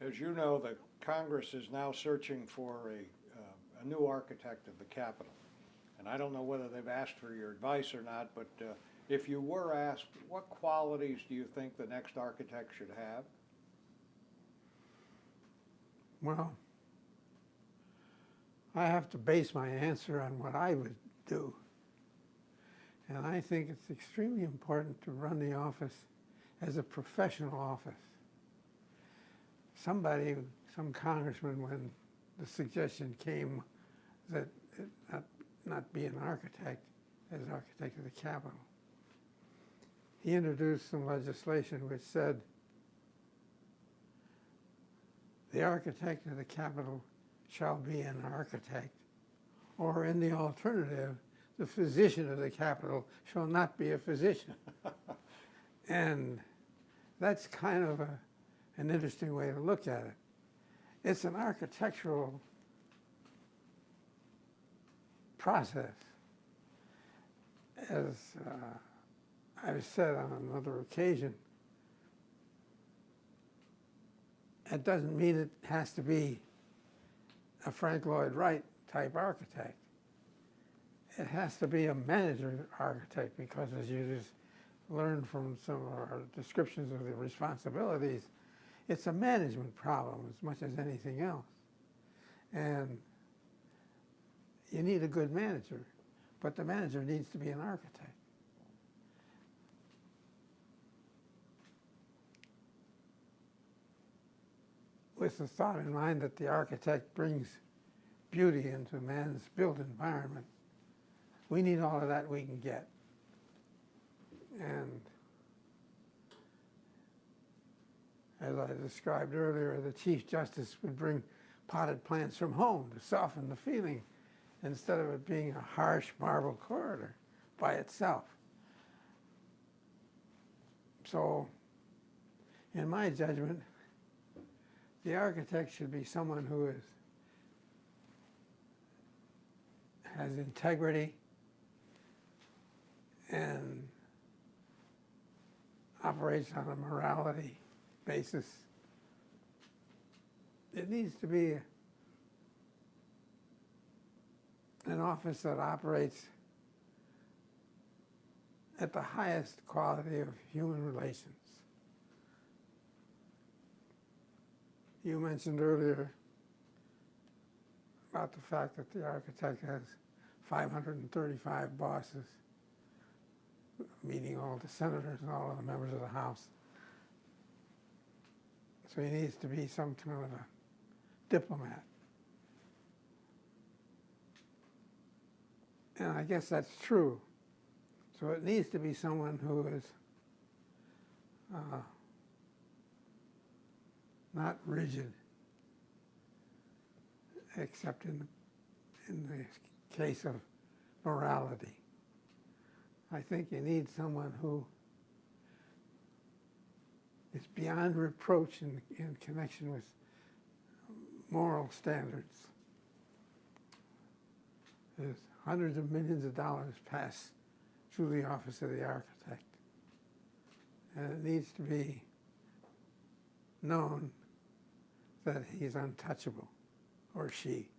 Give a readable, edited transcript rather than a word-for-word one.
As you know, the Congress is now searching for a new architect of the Capitol. And I don't know whether they've asked for your advice or not, but if you were asked, what qualities do you think the next architect should have? Well, I have to base my answer on what I would do. And I think it's extremely important to run the office as a professional office. Some congressman, when the suggestion came that it not be an architect as architect of the Capitol, he introduced some legislation which said the architect of the Capitol shall be an architect, or in the alternative, the physician of the Capitol shall not be a physician. And that's kind of an interesting way to look at it. It's an architectural process. As I've said on another occasion, it doesn't mean it has to be a Frank Lloyd Wright type architect. It has to be a manager architect, because as you just learned from some of our descriptions of the responsibilities, it's a management problem as much as anything else. And you need a good manager, but the manager needs to be an architect. With the thought in mind that the architect brings beauty into man's built environment, we need all of that we can get. And as I described earlier, the Chief Justice would bring potted plants from home to soften the feeling, instead of it being a harsh marble corridor by itself. So, in my judgment, the architect should be someone who has integrity and operates on a morality basis. It needs to be an office that operates at the highest quality of human relations. You mentioned earlier about the fact that the architect has 535 bosses, meeting all the senators and all of the members of the House. So he needs to be some kind of a diplomat. And I guess that's true. So it needs to be someone who is not rigid, except in the case of morality. I think you need someone who is beyond reproach in connection with moral standards. There's hundreds of millions of dollars pass through the office of the architect. And it needs to be known that he's untouchable, or she.